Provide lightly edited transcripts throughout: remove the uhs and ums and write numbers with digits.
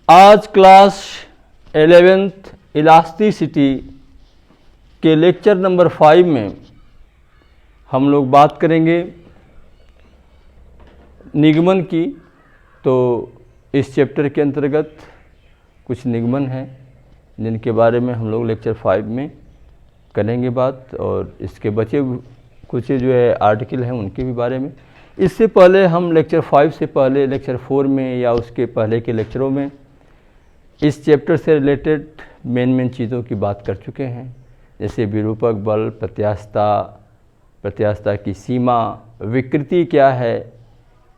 आज class 11th elasticity के lecture number 5 में हम लोग बात करेंगे निगमन की। तो इस चैप्टर के अंतर्गत कुछ निगमन हैं जिनके बारे में हम लोग लेक्चर 5 में करेंगे बात, और इसके बचे कुछ जो है आर्टिकल हैं उनके भी बारे में। इससे पहले हम लेक्चर 5 से पहले लेक्चर 4 में या उसके पहले के लेक्चरों में इस चैप्टर से रिलेटेड मेन चीज़ों की बात कर चुके हैं, जैसे विरूपक बल, प्रत्यास्थता की सीमा, विकृति क्या है,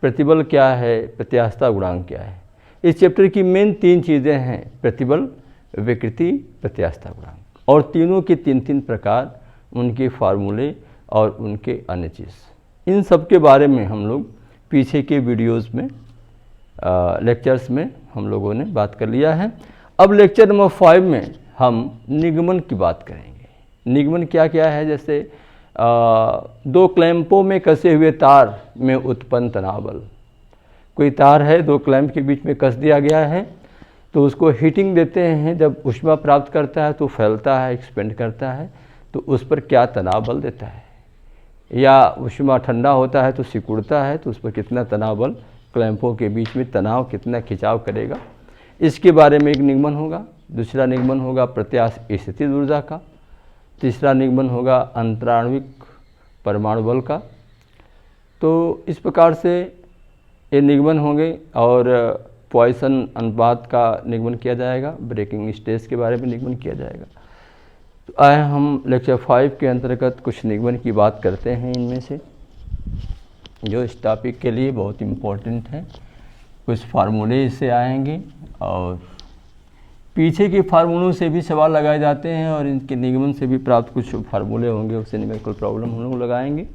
प्रतिबल क्या है, प्रत्यास्थता गुणांक क्या है। इस चैप्टर की मेन 3 चीज़ें हैं, प्रतिबल, विकृति, प्रत्यास्थता गुणांक, और तीनों के 3 प्रकार, उनके फार्मूले और उनके अन्य चीज़। इन सब के बारे में हम लोग पीछे के वीडियोज़ में लेक्चर्स में हम लोगों ने बात कर लिया है। अब लेक्चर नंबर 5 में हम निगमन की बात करेंगे। निगमन क्या क्या है, जैसे 2 क्लैंपों में कसे हुए तार में उत्पन्न तनाव बल। कोई तार है, 2 क्लैंप के बीच में कस दिया गया है, तो उसको हीटिंग देते हैं। जब ऊष्मा प्राप्त करता है तो फैलता है, एक्सपेंड करता है, तो उस पर क्या तनाव बल देता है। या ऊष्मा ठंडा होता है तो सिकुड़ता है, तो उस पर कितना तनाव बल, क्लैंपों के बीच में तनाव कितना खिंचाव करेगा, इसके बारे में एक निगमन होगा। दूसरा निगमन होगा प्रत्यास्थ स्थितिज ऊर्जा का। तीसरा निगमन होगा अंतराण्विक परमाणु बल का। तो इस प्रकार से ये निगमन होंगे, और पॉइसन अनुपात का निगमन किया जाएगा, ब्रेकिंग स्ट्रेस के बारे में निगमन किया जाएगा। तो आए हम लेक्चर 5 के अंतर्गत कुछ निगमन की बात करते हैं, इनमें से जो इस टॉपिक के लिए बहुत इम्पोर्टेंट है। कुछ फार्मूले इससे आएंगे, और पीछे के फार्मूलों से भी सवाल लगाए जाते हैं, और इनके निगमन से भी प्राप्त कुछ फार्मूले होंगे, उससे न्यूमेरिकल प्रॉब्लम हम लोग लगाएंगे।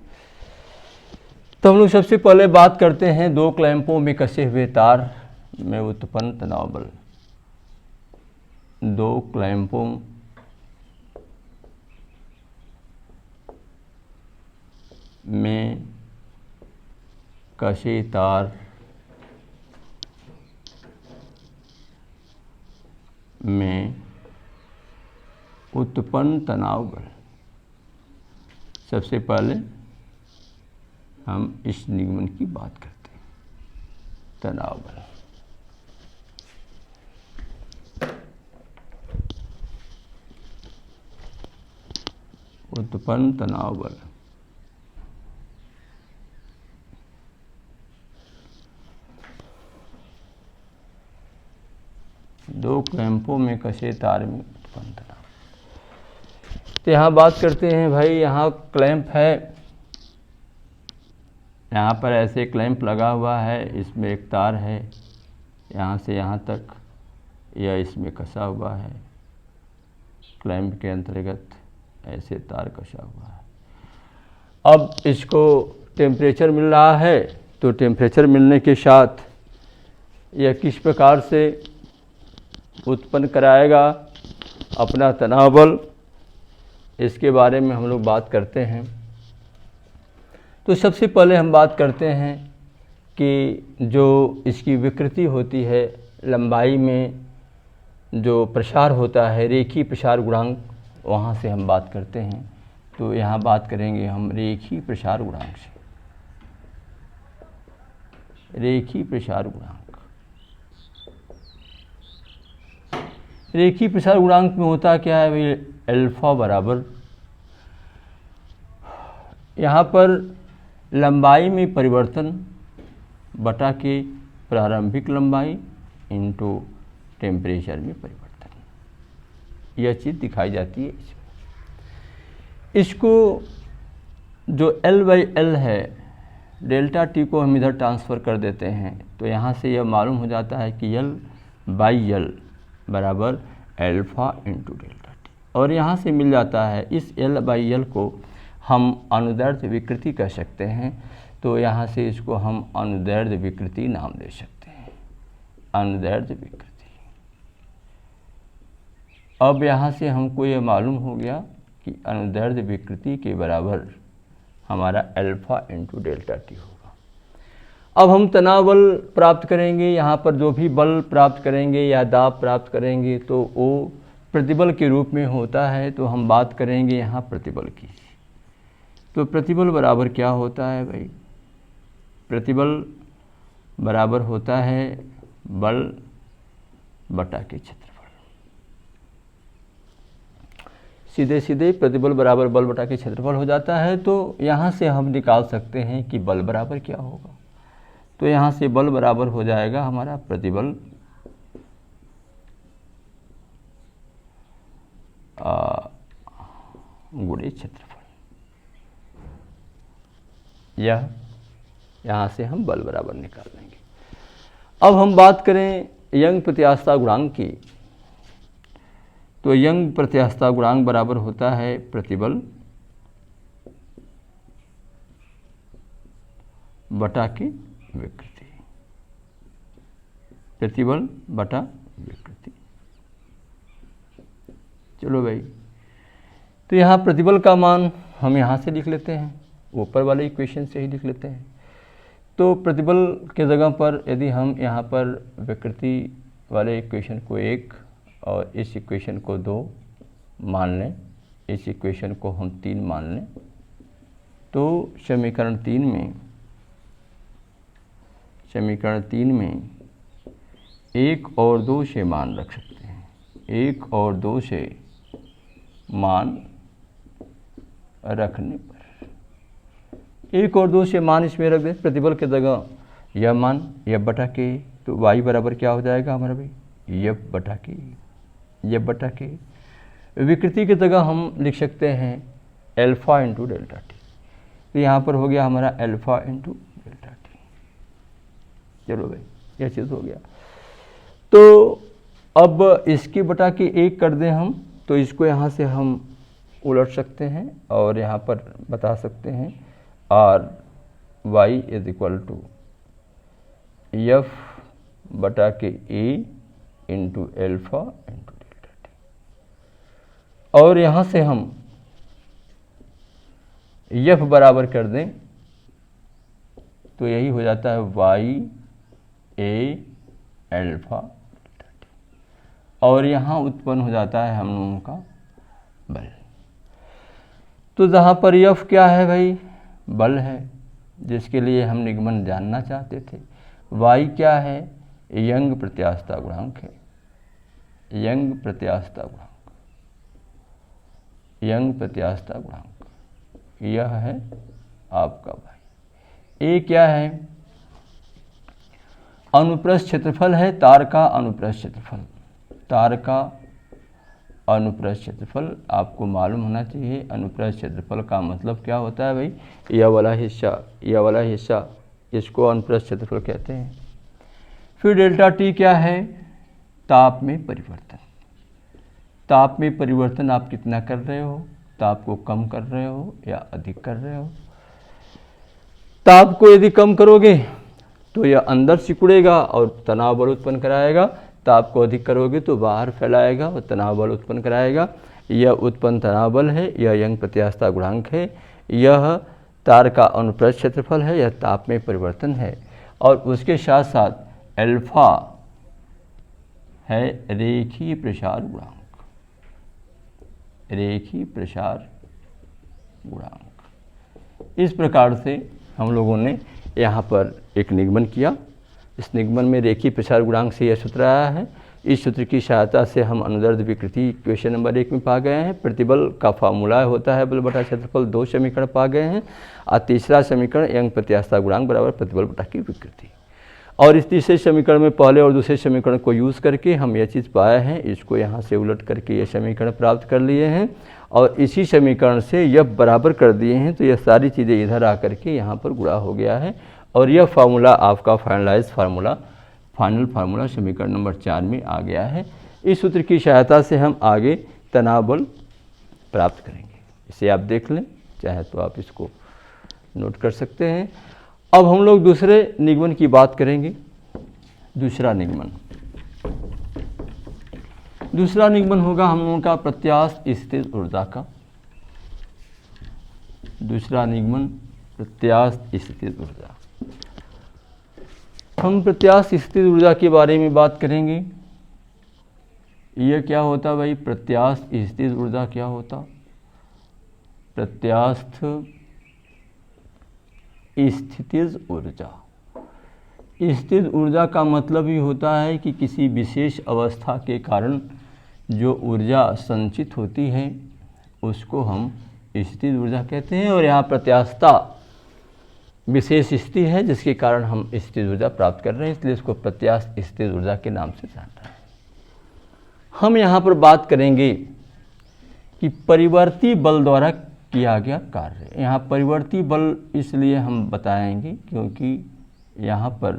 तो हम लोग सबसे पहले बात करते हैं 2 क्लैंपों में कसे हुए तार में उत्पन्न तनाव बल। 2 क्लैंपों में कसे तार में उत्पन्न तनाव बल। सबसे पहले हम इस निगमन की बात करते हैं, तनाव बल। उत्पन्न तनाव बल दो क्लैंपों में कसे तार में उत्पन्न तनाव। तो यहाँ बात करते हैं भाई, यहाँ क्लैंप है, यहाँ पर ऐसे क्लैंप लगा हुआ है, इसमें एक तार है यहाँ से यहाँ तक, या इसमें कसा हुआ है, क्लैंप के अंतर्गत ऐसे तार कसा हुआ है। अब इसको टेम्परेचर मिल रहा है, तो टेम्परेचर मिलने के साथ यह किस प्रकार से उत्पन्न कराएगा अपना तनाव बल, इसके बारे में हम लोग बात करते हैं। तो सबसे पहले हम बात करते हैं कि जो इसकी विकृति होती है, लंबाई में जो प्रसार होता है, रेखीय प्रसार गुणांक, वहाँ से हम बात करते हैं। तो यहाँ बात करेंगे हम रेखीय प्रसार गुणांक से। रेखीय प्रसार गुणांक, रेखीय प्रसार गुणांक में होता क्या है भाई, अल्फा बराबर, यहाँ पर लंबाई में परिवर्तन बटा के प्रारंभिक लंबाई इंटू टेम्परेचर में परिवर्तन, यह चीज़ दिखाई जाती है इसमें। इसको जो L/L है, डेल्टा टी को हम इधर ट्रांसफ़र कर देते हैं, तो यहाँ से यह मालूम हो जाता है कि L/L बराबर अल्फ़ा इंटू डेल्टा टी, और यहाँ से मिल जाता है इस L/L को हम अनुदैर्ध्य विकृति कह सकते हैं। तो यहाँ से इसको हम अनुदैर्ध्य विकृति नाम दे सकते हैं, अनुदैर्ध्य विकृति। अब यहाँ से हमको ये मालूम हो गया कि अनुदैर्ध्य विकृति के बराबर हमारा अल्फ़ा इंटू डेल्टा टी होगा। अब हम तनाव बल प्राप्त करेंगे, यहाँ पर जो भी बल प्राप्त करेंगे या दाब प्राप्त करेंगे तो वो प्रतिबल के रूप में होता है। तो हम बात करेंगे यहाँ प्रतिबल की। तो प्रतिबल बराबर क्या होता है भाई? प्रतिबल बराबर होता है बल बटा के क्षेत्रफल। सीधे सीधे प्रतिबल बराबर बल बटा के क्षेत्रफल हो जाता है। तो यहाँ से हम निकाल सकते हैं कि बल बराबर क्या होगा। तो यहाँ से बल बराबर हो जाएगा हमारा प्रतिबल गुणे क्षेत्रफल। यह यहाँ से हम बल बराबर निकाल लेंगे। अब हम बात करें यंग प्रत्यास्थता गुणांक की। तो यंग प्रत्यास्थता गुणांक बराबर होता है प्रतिबल बटा की विकृति। प्रतिबल बटा विकृति। चलो भाई, तो यहाँ प्रतिबल का मान हम यहाँ से लिख लेते हैं, ऊपर वाले इक्वेशन से ही लिख लेते हैं। तो प्रतिबल के जगह पर यदि हम यहाँ पर विकृति वाले इक्वेशन को 1 और इस इक्वेशन को 2 मान लें, इस इक्वेशन को हम 3 मान लें, तो समीकरण 3 में 1 और 2 से मान रख सकते हैं। 1 और 2 से मान रखने पर 1 और 2 से मान इसमें रख दें प्रतिबल के जगह यह मान यफ बटा के। तो y बराबर क्या हो जाएगा हमारा भाई? यफ बटा के। विकृति की जगह हम लिख सकते हैं अल्फा इंटू डेल्टा टी। तो यहाँ पर हो गया हमारा अल्फा इंटू डेल्टा टी। चलो भाई, यह चीज़ हो गया। तो अब इसकी बटा के 1 कर दें हम, तो इसको यहाँ से हम उलट सकते हैं और यहाँ पर बता सकते हैं R Y is equal to यफ बटा K A into alpha into delta T. और यहाँ से हम यफ बराबर कर दें तो यही हो जाता है वाई ए एल्फा डेल्टा टी। और यहाँ उत्पन्न हो जाता है हम लोगों का बल। तो जहाँ पर यफ क्या है भाई? बल है, जिसके लिए हम निगमन जानना चाहते थे। वाई क्या है? यंग प्रत्यास्थता गुणांक है। यंग प्रत्यास्थता गुणांक यह है आपका भाई। ए क्या है? अनुप्रस्थ क्षेत्रफल है, तार का अनुप्रस्थ क्षेत्रफल। तार का अनुप्रस्थ क्षेत्रफल आपको मालूम होना चाहिए। अनुप्रस्थ क्षेत्रफल का मतलब क्या होता है भाई? यह वाला हिस्सा इसको अनुप्रस्थ क्षेत्रफल कहते हैं। फिर डेल्टा टी क्या है? ताप में परिवर्तन। ताप में परिवर्तन आप कितना कर रहे हो? ताप को कम कर रहे हो या अधिक कर रहे हो? ताप को यदि कम करोगे तो यह अंदर सिकुड़ेगा और तनाव बल उत्पन्न कराएगा। ताप को अधिक करोगे तो बाहर फैलाएगा और तनाव बल उत्पन्न कराएगा। यह उत्पन्न तनाव बल है, यह यंग प्रत्यास्थता गुणांक है, यह तार का अनुप्रस्थ क्षेत्रफल है, यह ताप में परिवर्तन है। और उसके साथ साथ अल्फा है रेखीय प्रसार गुणांक। रेखीय प्रसार गुणांक। इस प्रकार से हम लोगों ने यहाँ पर एक निगमन किया। इस निगमन में रेखीय प्रसार गुणांक से यह सूत्र आया है। इस सूत्र की सहायता से हम अनुदैर्ध्य विकृति क्वेश्चन नंबर 1 में पा गए हैं। प्रतिबल का फार्मूला होता है बल बटा क्षेत्रफल। 2 समीकरण पा गए हैं और तीसरा समीकरण यंग प्रत्यास्थता गुणांक बराबर प्रतिबल बटा की विकृति। और इस तीसरे समीकरण में पहले और दूसरे समीकरण को यूज़ करके हम यह चीज़ पाए हैं। इसको यहाँ से उलट करके ये समीकरण प्राप्त कर लिए हैं और इसी समीकरण से यह बराबर कर दिए हैं। तो यह सारी चीज़ें इधर आकर के यहाँ पर गुणा हो गया है और यह फार्मूला आपका फाइनलाइज फार्मूला, फाइनल फार्मूला समीकरण नंबर 4 में आ गया है। इस सूत्र की सहायता से हम आगे तनाव बल प्राप्त करेंगे। इसे आप देख लें, चाहे तो आप इसको नोट कर सकते हैं। अब हम लोग दूसरे निगमन की बात करेंगे। दूसरा निगमन होगा हम लोगों का प्रत्यास्थ स्थितिज ऊर्जा का। दूसरा निगमन प्रत्यास्थ स्थितिज ऊर्जा। हम प्रत्यास्थ स्थिर ऊर्जा के बारे में बात करेंगे। यह क्या होता भाई, प्रत्यास्थ स्थिर ऊर्जा क्या होता? प्रत्यास्थ स्थितिज ऊर्जा। स्थिर ऊर्जा का मतलब ही होता है कि किसी विशेष अवस्था के कारण जो ऊर्जा संचित होती है उसको हम स्थिर ऊर्जा कहते हैं। और यहाँ प्रत्यास्थता विशेष स्थिति है जिसके कारण हम स्थिर ऊर्जा प्राप्त कर रहे हैं, इसलिए इसको प्रत्यास्थ स्थिर ऊर्जा के नाम से जान रहे हैं। हम यहाँ पर बात करेंगे कि परिवर्ती बल द्वारा किया गया कार्य। यहाँ परिवर्ती बल इसलिए हम बताएंगे क्योंकि यहाँ पर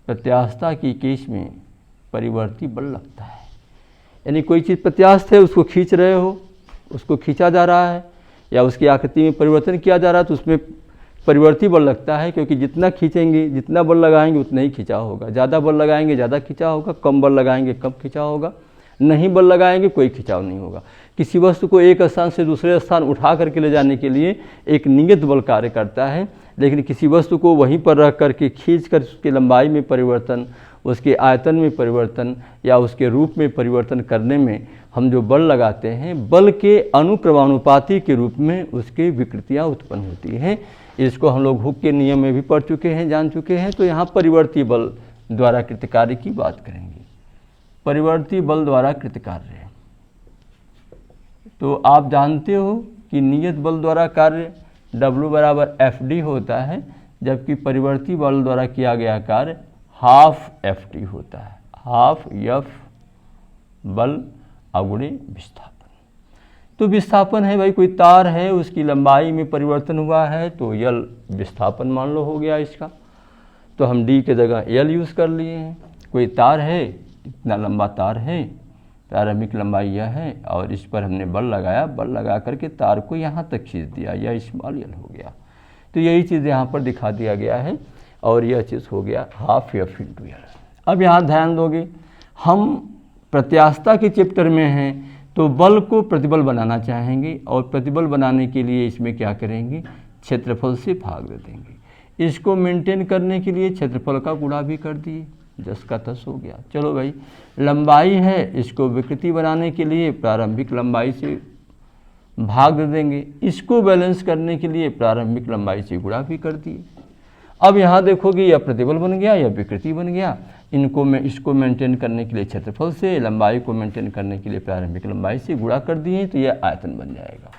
प्रत्यास्थता की केस में परिवर्ती बल लगता है। यानी कोई चीज़ प्रत्यास्थ है, उसको खींच रहे हो, उसको खींचा जा रहा है या उसकी आकृति में परिवर्तन किया जा रहा है तो उसमें परिवर्ती बल लगता है, क्योंकि जितना खींचेंगे, जितना बल लगाएंगे उतना ही खींचा होगा। ज़्यादा बल लगाएंगे ज़्यादा खींचा होगा, कम बल लगाएंगे कम खींचा होगा, नहीं बल लगाएंगे कोई खिंचाव नहीं होगा। किसी वस्तु को एक स्थान से दूसरे स्थान उठा करके ले जाने के लिए एक नियत बल कार्य करता है, लेकिन किसी वस्तु को वहीं पर रख करके खींच कर उसकी लंबाई में परिवर्तन, उसके आयतन में परिवर्तन या उसके रूप में परिवर्तन करने में हम जो बल लगाते हैं, बल के अनुक्रमानुपाती के रूप में उसकी विकृतियाँ उत्पन्न होती हैं। इसको हम लोग हुक के नियम में भी पढ़ चुके हैं, जान चुके हैं। तो यहाँ परिवर्ती बल द्वारा कृत कार्य की बात करेंगे। परिवर्ती बल द्वारा कृत कार्य, तो आप जानते हो कि नियत बल द्वारा कार्य W बराबर FD होता है, जबकि परिवर्ती बल द्वारा किया गया कार्य हाफ FT होता है। हाफ F बल अगुणे विस्थापन। तो विस्थापन है भाई, कोई तार है उसकी लंबाई में परिवर्तन हुआ है तो L विस्थापन मान लो हो गया इसका, तो हम D के जगह L यूज़ कर लिए हैं। कोई तार है, इतना लंबा तार है, प्रारंभिक लंबाई यह है और इस पर हमने बल लगाया, बल लगा करके तार को यहाँ तक खींच दिया, यह स्मॉल L हो गया। तो यही चीज़ यहाँ पर दिखा दिया गया है और यह चीज़ हो गया हाफ F इंटू L। अब यहाँ ध्यान दोगे, हम प्रत्यास्थता के चैप्टर में हैं तो बल को प्रतिबल बनाना चाहेंगे और प्रतिबल बनाने के लिए इसमें क्या करेंगे, क्षेत्रफल से भाग दे देंगे। इसको मेंटेन करने के लिए क्षेत्रफल का गुणा भी कर दिए, 10 का 10 हो गया। चलो भाई, लंबाई है, इसको विकृति बनाने के लिए प्रारंभिक लंबाई से भाग दे देंगे। इसको बैलेंस करने के लिए प्रारंभिक लंबाई से गुणा भी कर दिए। अब यहाँ देखोगे यह प्रतिबल बन गया, यह विकृति बन गया। इसको मेंटेन करने के लिए क्षेत्रफल से, लंबाई को मेंटेन करने के लिए प्रारंभिक लंबाई से गुणा कर दिए तो यह आयतन बन जाएगा।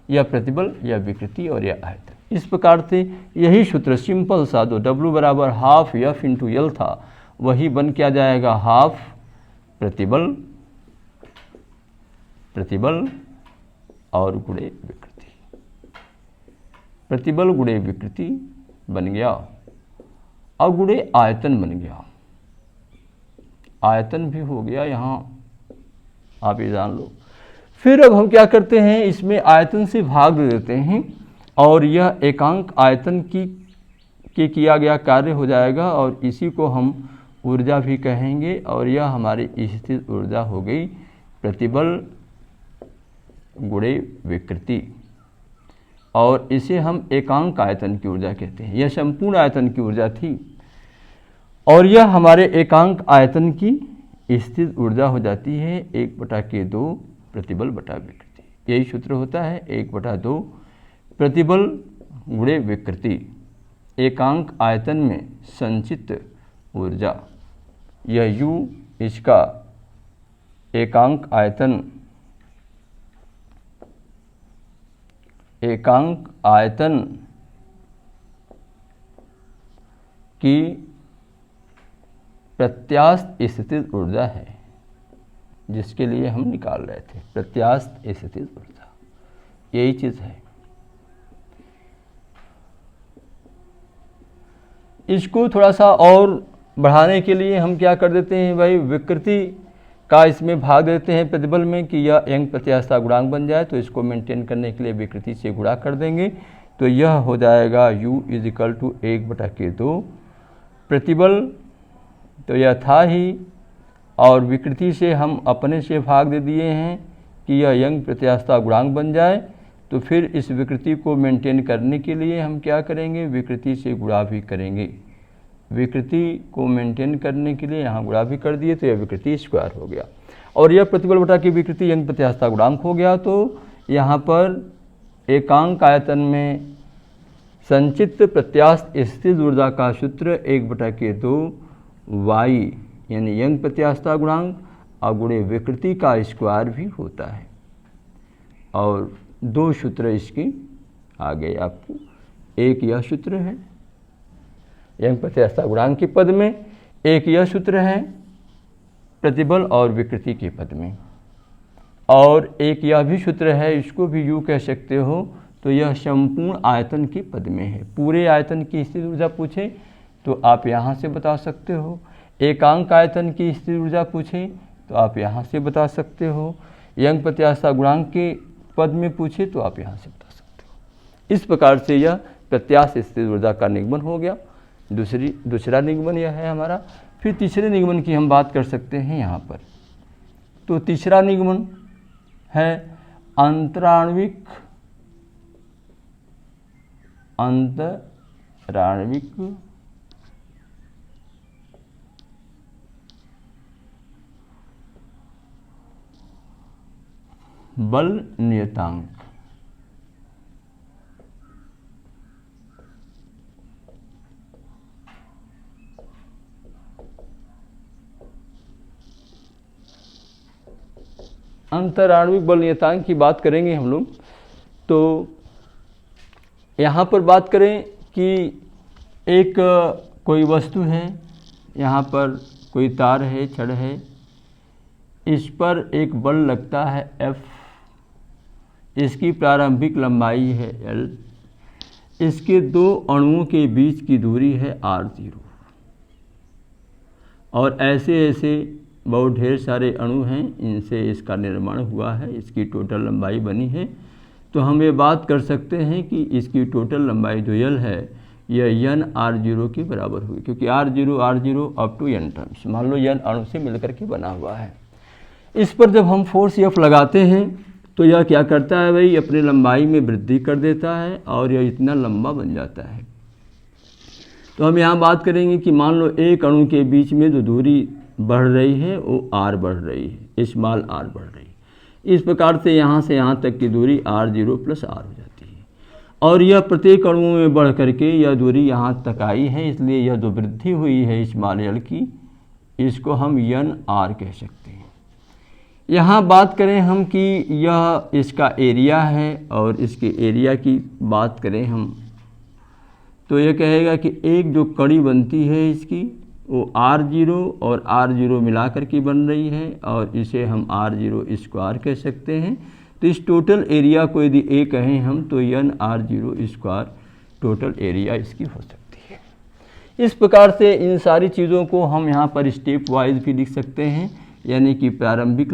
यह प्रतिबल, यह विकृति और यह आयतन। इस प्रकार से यही सूत्र सिंपल सा, जो W बराबर हाफ F इंटू L था, वही बन क्या जाएगा, हाफ प्रतिबल, प्रतिबल और गुणे विकृति। प्रतिबल गुणे विकृति बन गया और गुणे आयतन बन गया। आयतन भी हो गया, यहाँ आप ये जान लो। फिर अब हम क्या करते हैं, इसमें आयतन से भाग दे देते हैं और यह एकांक आयतन की किया गया कार्य हो जाएगा और इसी को हम ऊर्जा भी कहेंगे और यह हमारी स्थिर ऊर्जा हो गई प्रतिबल गुणे विकृति। और इसे हम एकांक आयतन की ऊर्जा कहते हैं। यह संपूर्ण आयतन की ऊर्जा थी और यह हमारे एकांक आयतन की स्थिर ऊर्जा हो जाती है 1/2 प्रतिबल बटा विकृति। यही सूत्र होता है 1/2 प्रतिबल गुणे विकृति, एकांक आयतन में संचित ऊर्जा। यह U इसका एकांक आयतन, एकांक आयतन की प्रत्यास्थ स्थितिज ऊर्जा है, जिसके लिए हम निकाल रहे थे प्रत्यास्थ स्थितिज ऊर्जा। यही चीज़ है। इसको थोड़ा सा और बढ़ाने के लिए हम क्या कर देते हैं भाई, विकृति का इसमें भाग देते हैं प्रतिबल में कि यह यंग प्रत्यास्थता गुणांक बन जाए, तो इसको मेंटेन करने के लिए विकृति से गुणा कर देंगे तो यह हो जाएगा U = 1/2 प्रतिबल, तो यह था ही, और विकृति से हम अपने से भाग दे दिए हैं कि यह यंग प्रत्यास्थता गुणांक बन जाए। तो फिर इस विकृति को मेंटेन करने के लिए हम क्या करेंगे, विकृति से गुणा भी करेंगे विकृति को मेंटेन करने के लिए यहाँ गुणा भी कर दिए, तो यह विकृति स्क्वायर हो गया। और यह प्रतिबल बटा की विकृति यंग प्रत्यास्थता गुणांक हो गया। तो यहाँ पर एकांक आयतन में संचित प्रत्यास्थ स्थिर ऊर्जा का सूत्र 1/2 y यानी यंग प्रत्यास्थता गुणांक अगुणे विकृति का स्क्वायर भी होता है। और दो सूत्र इसके आ गए आपको। एक यह सूत्र है यंग प्रत्यास्थता गुणांक के पद में, एक यह सूत्र है प्रतिबल और विकृति के पद में, और एक यह भी सूत्र है, इसको भी यूँ कह सकते हो, तो यह संपूर्ण आयतन के पद में है। पूरे आयतन की स्थिर ऊर्जा पूछे तो आप यहाँ से बता सकते हो, एकांक आयतन की स्थिर ऊर्जा पूछे तो आप यहाँ से बता सकते हो, यंग प्रत्यास्थता गुणांक के पद में पूछे तो आप यहाँ से बता सकते हो। इस प्रकार से यह प्रत्यास्थ स्थिर ऊर्जा का निगमन हो गया। दूसरा निगमन यह है हमारा। फिर तीसरे निगमन की हम बात कर सकते हैं यहाँ पर। तो तीसरा निगमन है अंतराण्विक बल नियतांक। अंतराण्विक बल नियतांक की बात करेंगे हम लोग। तो यहाँ पर बात करें कि एक कोई वस्तु है, यहाँ पर कोई तार है, छड़ है, इस पर एक बल लगता है F, इसकी प्रारंभिक लंबाई है L, इसके दो अणुओं के बीच की दूरी है R0, और ऐसे ऐसे बहुत ढेर सारे अणु हैं, इनसे इसका निर्माण हुआ है, इसकी टोटल लंबाई बनी है। तो हम ये बात कर सकते हैं कि इसकी टोटल लंबाई जो L है यह n R0 के बराबर होगी, क्योंकि R0 up to n terms, मान लो n अणु से मिलकर के बना हुआ है। इस पर जब हम फोर्स F लगाते हैं तो यह क्या करता है भाई, अपने लंबाई में वृद्धि कर देता है और यह इतना लंबा बन जाता है। तो हम यहाँ बात करेंगे कि मान लो एक अणु के बीच में जो दूरी बढ़ रही है वो R बढ़ रही है, स्मॉल r बढ़ रही है। इस प्रकार से यहाँ तक की दूरी R0 + R हो जाती है, और यह प्रत्येक अणु में बढ़ करके यह दूरी यहाँ तक आई है, इसलिए यह जो वृद्धि हुई है स्मॉल l की, इसको हम n r कह सकते हैं। यहाँ बात करें हम कि यह इसका एरिया है, और इसके एरिया की बात करें हम तो यह कहेगा कि एक जो कड़ी बनती है इसकी वो R0 और R0 मिलाकर के बन रही है, और इसे हम R0 स्क्वायर कह सकते हैं। तो इस टोटल एरिया को यदि A कहें हम तो n R0 square total area इसकी हो सकती है। इस प्रकार से इन सारी चीज़ों को हम यहाँ पर स्टेप वाइज भी लिख सकते हैं, यानी कि प्रारंभिक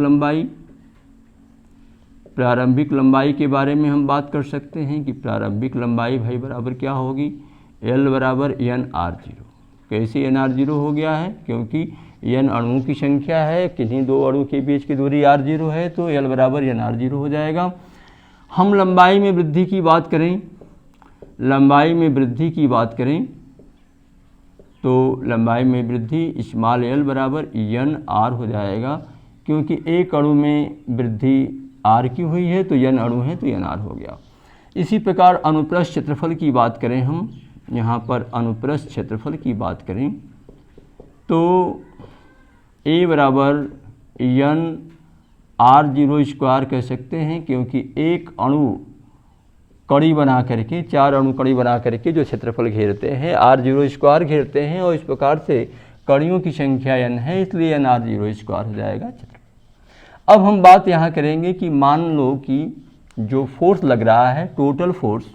लंबाई के बारे में हम बात कर सकते हैं कि प्रारंभिक लंबाई भाई बराबर क्या होगी, L बराबर n R0। कैसे n R0 हो गया है, क्योंकि n अणुओं की संख्या है, किन्हीं दो अणु के बीच की दूरी R0 है, तो L बराबर n R0 हो जाएगा। हम लंबाई में वृद्धि की बात करें, तो लंबाई में वृद्धि स्मॉल l बराबर n r हो जाएगा, क्योंकि एक अणु में वृद्धि r की हुई है, तो n अणु है तो n r हो गया। इसी प्रकार अनुप्रस्थ क्षेत्रफल की बात करें हम, यहाँ पर अनुप्रस्थ क्षेत्रफल की बात करें तो A बराबर n R0 स्क्वायर कह सकते हैं, क्योंकि एक अणु कड़ी बना करके, चार अणु कड़ी बना करके जो क्षेत्रफल घेरते हैं R0 स्क्वायर घेरते हैं, और इस प्रकार से कड़ियों की संख्या n है, इसलिए n R0 स्क्वायर हो जाएगा क्षेत्रफल। अब हम बात यहाँ करेंगे कि मान लो कि जो फोर्स लग रहा है, टोटल फोर्स,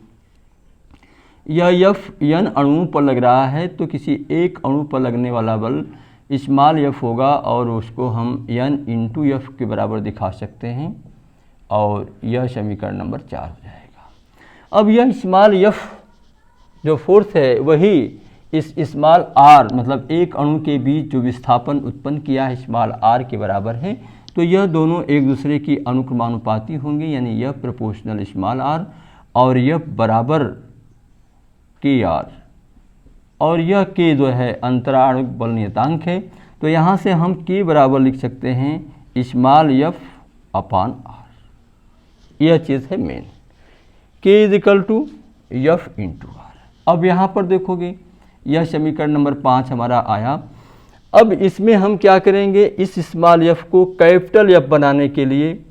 यह F n अणुओं पर लग रहा है, तो किसी एक अणु पर लगने वाला बल स्मॉल f होगा, और उसको हम n इंटू f के बराबर दिखा सकते हैं, और यह समीकरण नंबर 4 हो जाएगा। अब यह स्मॉल f जो फोर्स है वही इस स्मॉल r मतलब एक अणु के बीच जो विस्थापन उत्पन्न किया है स्मॉल r के बराबर है, तो यह दोनों एक दूसरे की अनुक्रमानुपाती होंगे, यानी यह प्रोपोर्शनल स्मॉल r और यह बराबर के r, और यह k जो है अंतराणुक बल नियतांक है। तो यहाँ से हम k बराबर लिख सकते हैं स्मॉल f अपॉन r। यह चीज़ है main, k is equal to f into R. अब यहाँ पर देखोगे यह समीकरण नंबर 5 हमारा आया। अब इसमें हम क्या करेंगे, इस स्मॉल f को कैपिटल F बनाने के लिए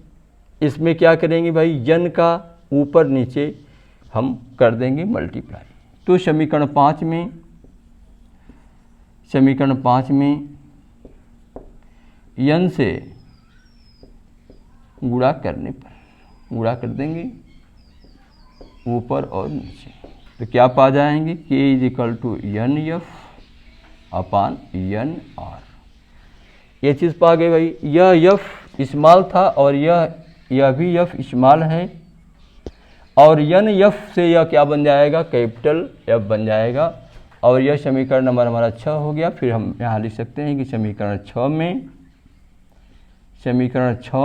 इसमें क्या करेंगे भाई, n का ऊपर नीचे हम कर देंगे मल्टीप्लाई। तो समीकरण 5 में n से गुणा करने पर गुणा कर देंगे ऊपर और नीचे, तो क्या पा जाएंगे, k is equal to N F upon N R. ये चीज़ पा गए भाई। यह एफ स्मॉल था और यह भी एफ स्मॉल है, और एन एफ से यह क्या बन जाएगा, कैपिटल एफ बन जाएगा। और यह समीकरण नंबर हमारा 6 हो गया। फिर हम यहाँ लिख सकते हैं कि समीकरण 6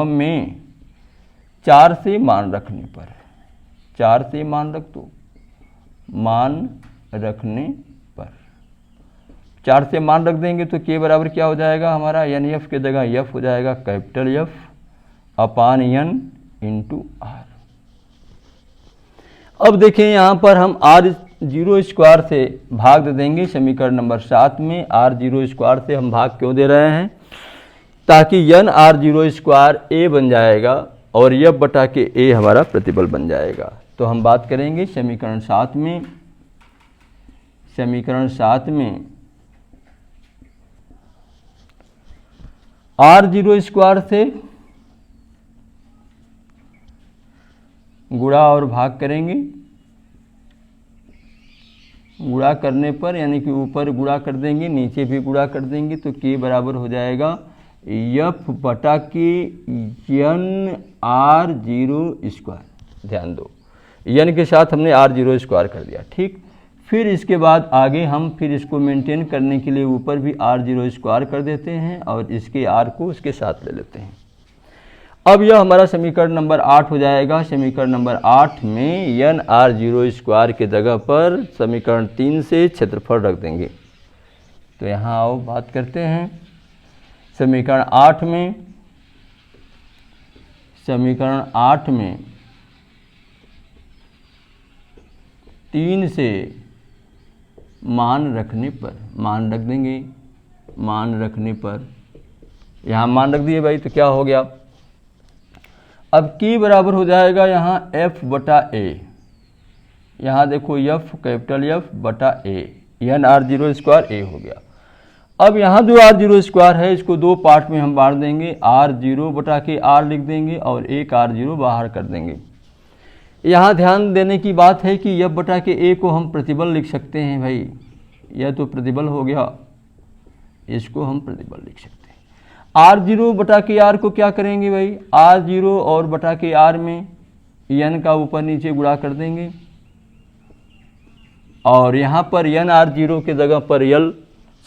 में 4 से मान रखने पर, 4 से मान रख दो, मान रखने पर 4 से मान रख देंगे तो के बराबर क्या हो जाएगा हमारा, एन एफ के जगह एफ हो जाएगा capital F upon N into R. अब देखें यहाँ पर हम आर जीरो स्क्वायर से भाग दे देंगे समीकरण नंबर 7 में। आर जीरो स्क्वायर से हम भाग क्यों दे रहे हैं, ताकि एन आर जीरो स्क्वायर ए बन जाएगा और एफ बटा के ए हमारा प्रतिबल बन जाएगा। तो हम बात करेंगे समीकरण 7 में आर जीरो स्क्वायर से गुणा और भाग करेंगे। गुणा करने पर यानी कि ऊपर गुणा कर देंगे, नीचे भी गुणा कर देंगे, तो के बराबर हो जाएगा एफ बटा के एन आर जीरो स्क्वायर। ध्यान दो, एन के साथ हमने आर जीरो स्क्वायर कर दिया, ठीक। फिर इसके बाद आगे हम फिर इसको मेंटेन करने के लिए ऊपर भी आर जीरो स्क्वायर कर देते हैं और इसके आर को उसके साथ ले लेते हैं। अब यह हमारा समीकरण नंबर 8 हो जाएगा। समीकरण नंबर 8 में एन आर जीरो स्क्वायर के जगह पर समीकरण 3 से क्षेत्रफल रख देंगे। तो यहाँ आओ बात करते हैं समीकरण 8 में 3 से मान रखने पर, मान रख देंगे, मान रखने पर यहाँ मान रख दिए भाई, तो क्या हो गया, अब की बराबर हो जाएगा यहाँ f बटा ए। यहाँ देखो f कैपिटल F बटा ए, एन आर जीरो स्क्वायर ए हो गया। अब यहाँ जो आर जीरो स्क्वायर है इसको दो पार्ट में हम बांट देंगे, आर जीरो बटा के आर लिख देंगे और एक आर जीरो बाहर कर देंगे। यहाँ ध्यान देने की बात है कि एफ बटा के ए को हम प्रतिबल लिख सकते हैं भाई, यह तो प्रतिबल हो गया, इसको हम प्रतिबल लिख सकते हैं। आर जीरो बटा के आर को क्या करेंगे भाई, आर जीरो और बटा के आर में एन का ऊपर नीचे गुणा कर देंगे और यहाँ पर एन आर जीरो के जगह पर यल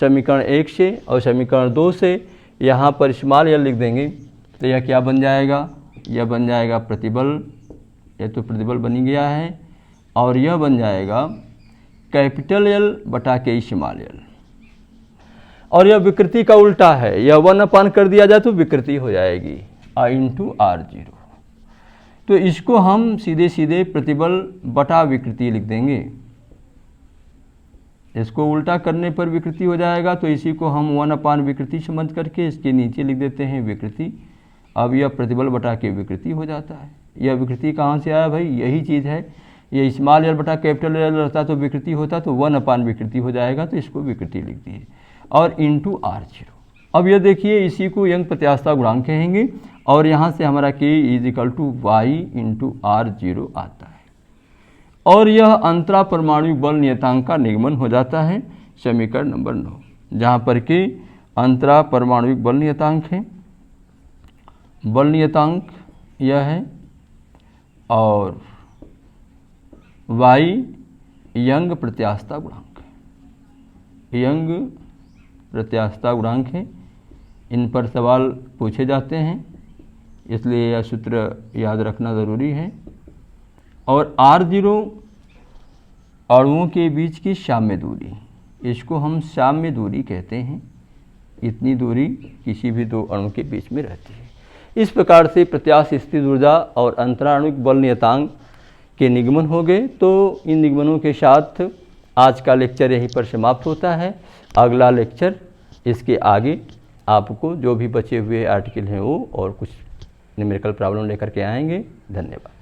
समीकरण 1 से और समीकरण 2 से यहाँ पर स्मॉल यल लिख देंगे। तो यह क्या बन जाएगा, यह बन जाएगा प्रतिबल, यह तो प्रतिबल बन ही गया है, और यह बन जाएगा कैपिटल यल बटा के स्मॉल यल। और यह विकृति का उल्टा है, यह 1 अपान कर दिया जाए तो विकृति हो जाएगी आई इंटू आर जीरो। तो इसको हम सीधे सीधे प्रतिबल बटा विकृति लिख देंगे, इसको उल्टा करने पर विकृति हो जाएगा, तो इसी को हम 1 अपान विकृति समझ करके इसके नीचे लिख देते हैं विकृति। अब यह प्रतिबल बटा के विकृति हो जाता है। यह विकृति कहाँ से आया भाई, यही चीज़ है, यह स्मॉल यल बटा कैपिटल यल रहता तो विकृति होता, तो 1 अपान विकृति हो जाएगा, तो इसको विकृति लिख दिए और इंटू आर जीरो। अब यह देखिए इसी को यंग प्रत्यास्थता गुणांक कहेंगे और यहाँ से हमारा K is equal to Y into R zero आता है और यह अंतरा परमाणु बल नियतांक का निगमन हो जाता है समीकरण नंबर 9, जहाँ पर के अंतरा परमाणु बल नियतांक है, बल नियतांक यह है और वाई यंग प्रत्यास्थता गुणांक, यंग प्रत्यास्थता गुणांक है। इन पर सवाल पूछे जाते हैं, इसलिए यह सूत्र याद रखना ज़रूरी है। और आर जीरो अणुओं के बीच की साम्य दूरी, इसको हम साम्य दूरी कहते हैं। इतनी दूरी किसी भी दो अणु के बीच में रहती है। इस प्रकार से प्रत्यास्थ स्थिर ऊर्जा और अंतराणुक बल नियतांक के निगमन हो गए। तो इन निगमनों के साथ आज का लेक्चर यहीं पर समाप्त होता है। अगला लेक्चर इसके आगे आपको जो भी बचे हुए आर्टिकल हैं वो और कुछ न्यूमेरिकल प्रॉब्लम लेकर के आएंगे। धन्यवाद।